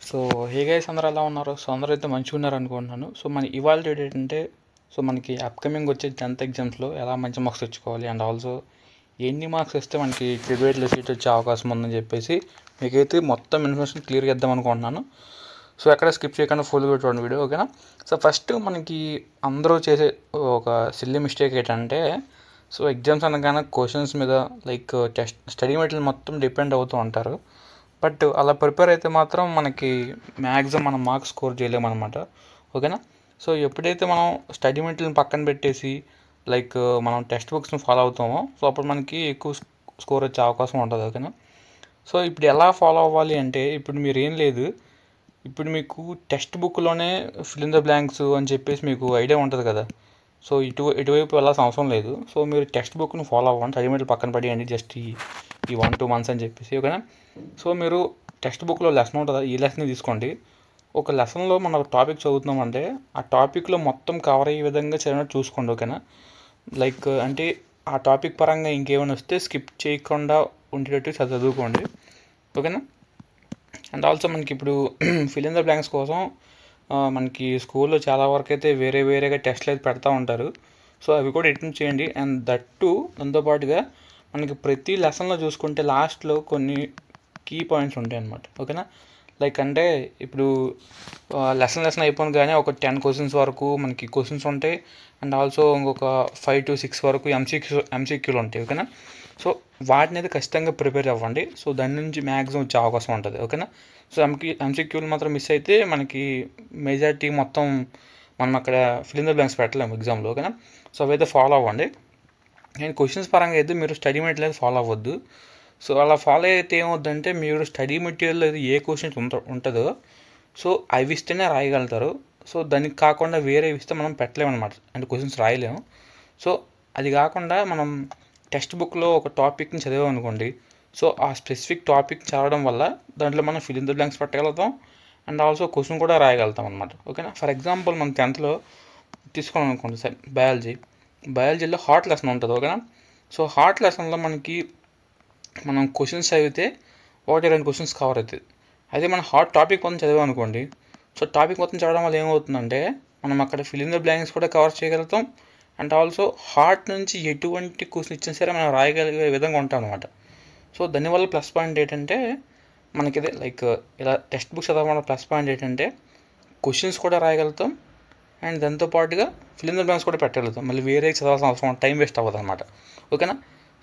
So hey guys, అందరూ ఎలా ఉన్నారు? సో అందరూ అయితే మంచిగా ఉన్నారు అనుకుంటున్నాను. సో మన ఇవాళ డేట్ ఏంటంటే, సో మనకి అప్కమింగ్ వచ్చే 10th ఎగ్జామ్స్లో ఎలా మంచి మార్క్స్ తెచ్చుకోవాలి అండ్ ఆల్సో ఎన్ని మార్క్స్ వస్తే మనకి ప్రైవేట్లో సీట్ వచ్చే అవకాశం ఉందని చెప్పేసి మీకైతే మొత్తం ఇన్ఫర్మేషన్ క్లియర్గా ఇద్దాం అనుకుంటున్నాను. సో ఎక్కడ స్కిప్ చేయకుండా ఫుల్గా చూడండి వీడియో, ఓకేనా? సో ఫస్ట్ మనకి అందరూ చేసే ఒక సిల్లీ మిస్టేక్ ఏంటంటే, సో ఎగ్జామ్స్ అనగానే క్వశ్చన్స్ మీద లైక్ స్టడీ మెటీరియల్ మొత్తం డిపెండ్ అవుతూ ఉంటారు. బట్ అలా ప్రిపేర్ అయితే మాత్రం మనకి మ్యాక్సిమం మనం మార్క్స్ స్కోర్ చేయలేమన్నమాట, ఓకేనా? సో ఎప్పుడైతే మనం స్టడీ మెటీరియల్ పక్కన పెట్టేసి లైక్ మనం టెక్స్ట్ బుక్స్ని ఫాలో అవుతామో, సో అప్పుడు మనకి ఎక్కువ స్కోర్ వచ్చే అవకాశం ఉంటుంది, ఓకేనా? సో ఇప్పుడు ఎలా ఫాలో అవ్వాలి అంటే, ఇప్పుడు మీరు ఏం లేదు, ఇప్పుడు మీకు టెక్స్ట్ బుక్లోనే ఫిల్ ఇన్ ద బ్లాంక్స్ అని చెప్పేసి మీకు ఐడియా ఉంటుంది కదా. సో ఇటువైపు వెళ్ళాల్సిన అవసరం లేదు. సో మీరు టెక్స్ట్ బుక్ని ఫాలో అవ్వండి, స్టడీ మెటీరియల్ పక్కన పడేయండి జస్ట్ ఈ 1-2 months అని చెప్పేసి, ఓకేనా? సో మీరు టెక్స్ట్ బుక్లో లెసన్ ఉంటుంది, ఈ లెసన్ తీసుకోండి. ఒక లెసన్లో మనం టాపిక్ చదువుతున్నామంటే ఆ టాపిక్లో మొత్తం కవర్ అయ్యే విధంగా చదివినట్టు చూసుకోండి, ఓకేనా? లైక్ అంటే ఆ టాపిక్ పరంగా ఇంకేమైనా వస్తే స్కిప్ చేయకుండా ఉండేటట్టు చదువుకోండి, ఓకేనా? అండ్ ఆల్సో మనకి ఇప్పుడు ఫిల్ ఇన్ ద బ్లాంక్స్ కోసం మనకి స్కూల్లో చాలా వరకు అయితే వేరేగా టెస్ట్లు అయితే పెడతా ఉంటారు. సో అవి కూడా అటెంప్ట్ చేయండి. అండ్ దాంతోపాటుగా మనకి ప్రతి లెసన్లో చూసుకుంటే లాస్ట్లో కొన్ని కీ పాయింట్స్ ఉంటాయి అన్నమాట, ఓకేనా? లైక్ అంటే ఇప్పుడు లెసన్ అయిపోయిన కానీ ఒక 10 క్వశ్చన్స్ వరకు మనకి క్వశ్చన్స్ ఉంటాయి. అండ్ ఆల్సో ఇంకొక 5 to 6 వరకు ఎంసీక్యూలు ఉంటాయి, ఓకేనా? సో వాటిని అయితే ఖచ్చితంగా ప్రిపేర్ అవ్వండి. సో దాని నుంచి మ్యాక్సిమం వచ్చే అవకాశం ఉంటుంది, ఓకేనా? సో ఎంసీక్యూలు మాత్రం మిస్ అయితే మనకి మెజారిటీ మొత్తం మనం అక్కడ ఫిల్ ఇన్ ద బ్లాంక్స్ పెట్టలేము ఎగ్జామ్లో, ఓకేనా? సో అవైతే ఫాలో అవ్వండి. అండ్ క్వశ్చన్స్ పరంగా అయితే మీరు స్టడీ మెటీరియల్ ఫాలో అవ్వద్దు. సో అలా ఫాలో అయితే ఏమవుద్దంటే, మీరు స్టడీ మెటీరియల్ అది ఏ క్వశ్చన్స్ ఉంటుందో సో అవి ఇస్తేనే రాయగలుగుతారు. సో దానికి కాకుండా వేరే ఇస్తే మనం పెట్టలేమన్నమాట, అంటే క్వశ్చన్స్ రాయలేము. సో అది కాకుండా మనం టెక్స్ట్ బుక్లో ఒక టాపిక్ని చదివామనుకోండి, సో ఆ స్పెసిఫిక్ టాపిక్ చదవడం వల్ల దాంట్లో మనం ఫిల్ ఇన్ ద బ్లాంక్స్ పెట్టగలుగుతాం. అండ్ ఆల్సో క్వశ్చన్ కూడా రాయగలుగుతాం అనమాట, ఓకేనా? ఫర్ ఎగ్జాంపుల్ మనం 10th తీసుకోవాలి అనుకోండి సార్, బయాలజీలో హార్ట్ లెసన్ ఉంటుంది, ఓకేనా? సో హార్ట్ లెసన్లో మనం క్వశ్చన్స్ చదివితే 1-2 క్వశ్చన్స్ కవర్ అవుతుంది. అదే మనం హార్ట్ టాపిక్ మొత్తం చదివాం అనుకోండి, సో టాపిక్ మొత్తం చదవడం వల్ల ఏమవుతుందంటే మనం అక్కడ ఫిల్ ఇన్ ద బ్లాంక్స్ కూడా కవర్ చేయగలుగుతాం. అండ్ ఆల్సో హార్ట్ నుంచి ఎటువంటి క్వశ్చన్ ఇచ్చినా సరే మనం రాయగలిగే విధంగా ఉంటాం అనమాట. సో దానివల్ల ప్లస్ పాయింట్ ఏంటంటే, మనకి లైక్ ఇలా టెక్స్ట్ బుక్స్ చదవడం ప్లస్ పాయింట్ ఏంటంటే క్వశ్చన్స్ కూడా రాయగలుగుతాం. అండ్ దాంతోపాటుగా ఫిల్ ఇన్ ద బ్లాంక్స్ కూడా పెట్టగలుగుతాం. మళ్ళీ వేరే చదవాల్సిన అవసరం, టైం వేస్ట్ అవ్వదు అనమాట, ఓకేనా?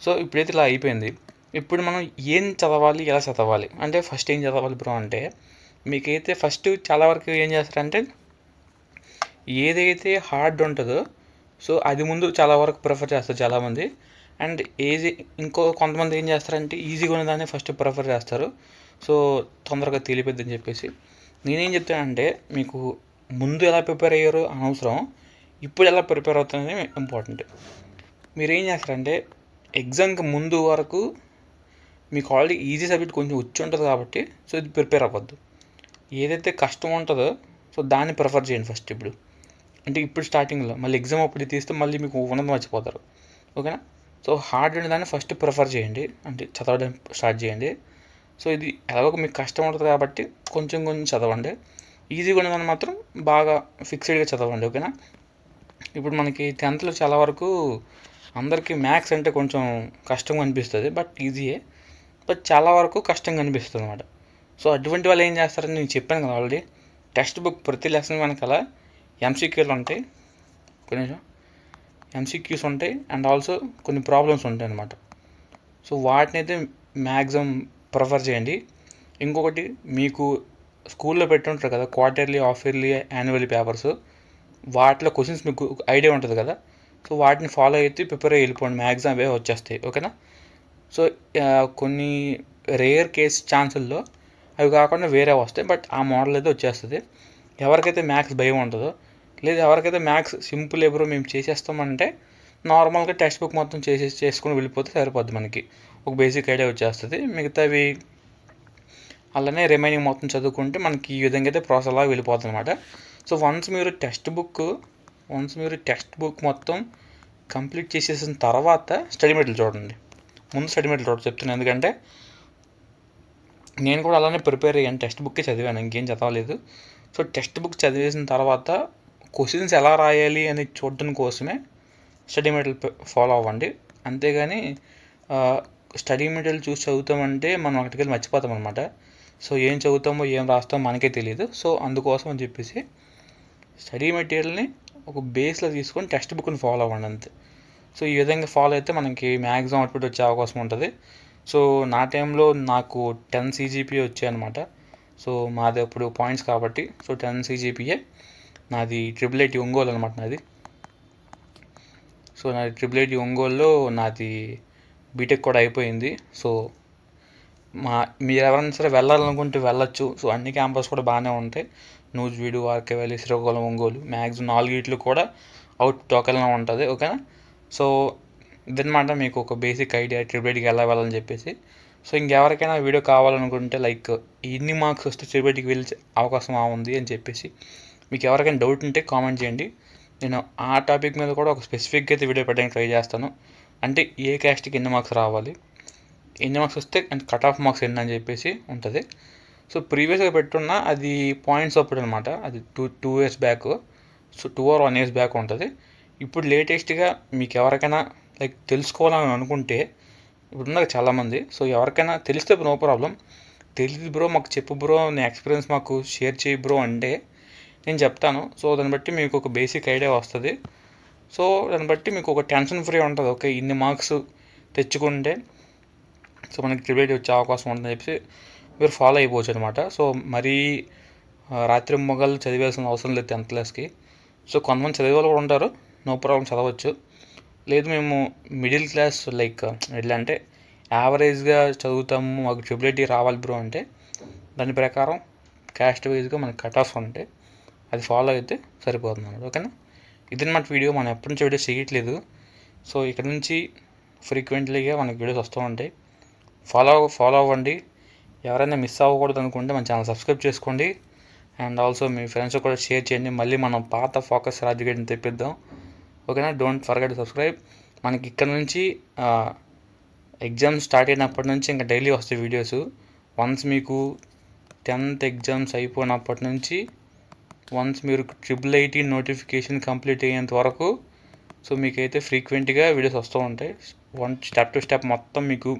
సో ఇప్పుడైతే ఇలా అయిపోయింది. ఇప్పుడు మనం ఏం చదవాలి, ఎలా చదవాలి అంటే, ఫస్ట్ ఏం చదవాలి బ్రో అంటే, మీకైతే ఫస్ట్ చాలా వరకు ఏం చేస్తారంటే ఏదైతే హార్డ్ ఉంటుందో సో అది ముందు చాలా వరకు ప్రిఫర్ చేస్తారు చాలామంది. అండ్ కొంతమంది ఏం చేస్తారంటే ఈజీగా ఉన్నదాన్ని ఫస్ట్ ప్రిఫర్ చేస్తారు, సో తొందరగా తెలియపోద్దని చెప్పేసి. నేనేం చెప్తానంటే, మీకు ముందు ఎలా ప్రిపేర్ అయ్యారో అనవసరం, ఇప్పుడు ఎలా ప్రిపేర్ అవుతుందని ఇంపార్టెంట్. మీరు ఏం చేస్తారంటే, ఎగ్జామ్కి ముందు వరకు మీకు ఆల్రెడీ ఈజీ సబ్జెక్ట్ కొంచెం వచ్చి ఉంటుంది కాబట్టి సో ఇది ప్రిపేర్ అవ్వద్దు. ఏదైతే కష్టం ఉంటుందో సో దాన్ని ప్రిఫర్ చేయండి ఫస్ట్. ఇప్పుడు స్టార్టింగ్లో మళ్ళీ ఎగ్జామ్ అప్పుడు తీస్తే మళ్ళీ మీకు ఉన్నది మర్చిపోతారు, ఓకేనా? సో హార్డ్ ఉండే దాన్ని ఫస్ట్ ప్రిఫర్ చేయండి, అంటే చదవడం స్టార్ట్ చేయండి. సో ఇది ఎలాగో మీకు కష్టం ఉంటుంది కాబట్టి కొంచెం చదవండి. ఈజీగా ఉండేదాన్ని మాత్రం బాగా ఫిక్స్డ్గా చదవండి, ఓకేనా? ఇప్పుడు మనకి 10th చాలా వరకు అందరికీ మ్యాథ్స్ అంటే కొంచెం కష్టంగా అనిపిస్తుంది, బట్ ఈజీయే, బట్ చాలా వరకు కష్టంగా అనిపిస్తుంది అనమాట. సో అటువంటి వాళ్ళు ఏం చేస్తారని నేను చెప్పాను కదా ఆల్రెడీ, టెక్స్ట్ బుక్ ప్రతి లెసన్ వెనకాల ఎంసీక్యూలు ఉంటాయి, ఎంసీక్యూస్ ఉంటాయి. అండ్ ఆల్సో కొన్ని ప్రాబ్లమ్స్ ఉంటాయి అనమాట. సో వాటిని అయితే మ్యాక్సిమం ప్రిఫర్ చేయండి. ఇంకొకటి, మీకు స్కూల్లో పెట్టుంటారు కదా quarterly, half yearly, annually papers, వాటిలో క్వశ్చన్స్ మీకు ఐడియా ఉంటుంది కదా, సో వాటిని ఫాలో అయితే ప్రిపేర్ అయ్యి వెళ్ళిపోండి, మ్యాక్సిమం అవే వచ్చేస్తాయి, ఓకేనా? సో కొన్ని రేర్ కేస్ ఛాన్సుల్లో అవి కాకుండా వేరే వస్తాయి, బట్ ఆ మోడల్ అయితే వచ్చేస్తుంది. ఎవరికైతే మ్యాథ్స్ భయం ఉంటుందో, లేదా ఎవరికైతే మ్యాథ్స్ సింపుల్ ఎవరో మేము చేసేస్తామంటే నార్మల్గా టెక్స్ట్ బుక్ మొత్తం చేసుకుని వెళ్ళిపోతే సరిపోద్ది, మనకి ఒక బేసిక్ ఐడియా వచ్చేస్తుంది. మిగతావి అలానే రిమైనింగ్ మొత్తం చదువుకుంటే మనకి ఈ విధంగా అయితే ప్రాసెస్ లాగా వెళ్ళిపోతుంది అనమాట. సో వన్స్ మీరు టెక్స్ట్ బుక్ మొత్తం కంప్లీట్ చేసేసిన తర్వాత స్టడీ మెటీరియల్ చూడండి. ముందు స్టడీ మెటీరియల్ చెప్తున్నాను, ఎందుకంటే నేను కూడా అలానే ప్రిపేర్ అయ్యాను, టెక్స్ట్ బుక్కే చదివాను, ఇంకేం చదవలేదు. సో టెక్స్ట్ బుక్ చదివేసిన తర్వాత క్వశ్చన్స్ ఎలా రాయాలి అని చూడడం కోసమే స్టడీ మెటీరియల్ ఫాలో అవ్వండి. అంతేగాని స్టడీ మెటీరియల్ చూసి చదువుతామంటే మనం అక్కడికి వెళ్ళి మర్చిపోతాం అనమాట. సో ఏం చదువుతామో ఏం రాస్తామో మనకే తెలియదు. సో అందుకోసం అని చెప్పేసి స్టడీ మెటీరియల్ని ఒక బేస్లో తీసుకొని టెక్స్ట్ బుక్ని ఫాలో అవ్వండి అంతే. సో ఈ విధంగా ఫాలో అయితే మనకి మ్యాక్సిమం అవుట్పుట్ వచ్చే అవకాశం ఉంటుంది. సో నా టైంలో నాకు 10 CGPA వచ్చాయి అనమాట. సో మాది అప్పుడు పాయింట్స్ కాబట్టి, సో 10 CGPA నాది IIIT ఒంగోలు అనమాట నాది. సో నాది IIIT ఒంగోలులో నాది బీటెక్ కూడా అయిపోయింది. సో మీరు ఎవరైనా సరే వెళ్ళాలనుకుంటే వెళ్ళొచ్చు. సో అన్ని క్యాంపస్ కూడా బాగానే ఉంటాయి, Nuzvid, RK valley, Srikakulam, Ongole, maximum 4 కూడా అవుట్పుట్ ఒకేలా ఉంటుంది. ఓకేనా? సో ఇదన్నమాట మీకు ఒక బేసిక్ ఐడియా IIITకి ఎలా వెళ్ళాలని చెప్పేసి. సో ఇంకెవరికైనా వీడియో కావాలనుకుంటే లైక్ ఎన్ని మార్క్స్ వస్తే IIITకి వెళ్ళే అవకాశం ఉంది అని చెప్పేసి మీకు ఎవరికైనా డౌట్ ఉంటే కామెంట్ చేయండి. నేను ఆ టాపిక్ మీద కూడా ఒక స్పెసిఫిక్గా అయితే వీడియో పెట్టడానికి ట్రై చేస్తాను. అంటే ఏ క్యాస్ట్కి ఎన్ని మార్క్స్ రావాలి, ఎన్ని మార్క్స్ వస్తే అంటే కట్ ఆఫ్ మార్క్స్ ఎన్ని అని చెప్పేసి ఉంటుంది. సో ప్రీవియస్గా పెట్టున్న అది పాయింట్స్ అప్పుడు అనమాట, అది two years back. So 2 or 1 years back ఉంటుంది. ఇప్పుడు లేటెస్ట్గా మీకు ఎవరికైనా లైక్ తెలుసుకోవాలని అనుకుంటే ఇప్పుడున్నారు చాలామంది. సో ఎవరికైనా తెలిస్తే నో ప్రాబ్లం, తెలియదు బ్రో మాకు చెప్పు బ్రో, నీ ఎక్స్పీరియన్స్ మాకు షేర్ చేయి బ్రో అంటే నేను చెప్తాను. సో దాన్ని బట్టి మీకు ఒక బేసిక్ ఐడియా వస్తుంది. సో దాన్ని బట్టి మీకు ఒక టెన్షన్ ఫ్రీ ఉంటుంది. ఓకే ఇన్ని మార్క్స్ తెచ్చుకుంటే సో మనకి IIIT వచ్చే అవకాశం ఉంటుందని చెప్పి మీరు ఫాలో అయిపోవచ్చు అనమాట. సో మరీ రాత్రి మొగలు చదివాల్సిన అవసరం లేదు 10th క్లాస్కి. సో కొంతమంది చదివే వాళ్ళు కూడా ఉంటారు, నో ప్రాబ్లం చదవచ్చు. లేదు మేము మిడిల్ క్లాస్ లైక్ ఎట్లా అంటే యావరేజ్గా చదువుతాము, మాకు IIIT రావాలి బ్రో అంటే దాని ప్రకారం క్యాస్ట్ వైజ్గా మనకి కట్ ఆఫ్ ఉంటే అది ఫాలో అయితే సరిపోతుంది అన్నమాట. ఓకేనా? ఇదన్నమాట వీడియో. మనం ఎప్పటి నుంచి వీడియోస్ చేయట్లేదు. సో ఇక్కడ నుంచి ఫ్రీక్వెంట్లీగా మనకి వీడియోస్ వస్తూ ఉంటాయి. ఫాలో అవ్వండి. ఎవరైనా మిస్ అవ్వకూడదు అనుకుంటే మన ఛానల్ సబ్స్క్రైబ్ చేసుకోండి. అండ్ ఆల్సో మీ ఫ్రెండ్స్ కూడా షేర్ చేయండి. మళ్ళీ మనం పాత ఫోకస్ రాజుగేట్ని తెప్పిద్దాం. ఓకేనా? Don't forget subscribe. మనకి ఇక్కడ నుంచి ఎగ్జామ్స్ స్టార్ట్ అయినప్పటి నుంచి ఇంకా డైలీ వస్తాయి వీడియోస్. వన్స్ మీకు 10th ఎగ్జామ్స్ అయిపోయినప్పటి నుంచి వన్స్ మీరు IIIT నోటిఫికేషన్ కంప్లీట్ అయ్యేంత వరకు సో మీకైతే ఫ్రీక్వెంట్గా వీడియోస్ వస్తూ ఉంటాయి. స్టెప్ టు స్టెప్ మొత్తం మీకు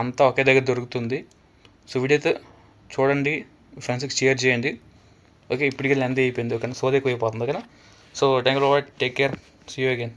అంతా ఒకే దగ్గర దొరుకుతుంది. సో వీడియో అయితే చూడండి, ఫ్రెండ్స్కి షేర్ చేయండి. ఓకే ఇప్పటికే లెంత్ అయిపోయింది. ఓకేనా? సోది ఎక్కువ అయిపోతుంది. ఓకేనా? So thank you, take care, see you again.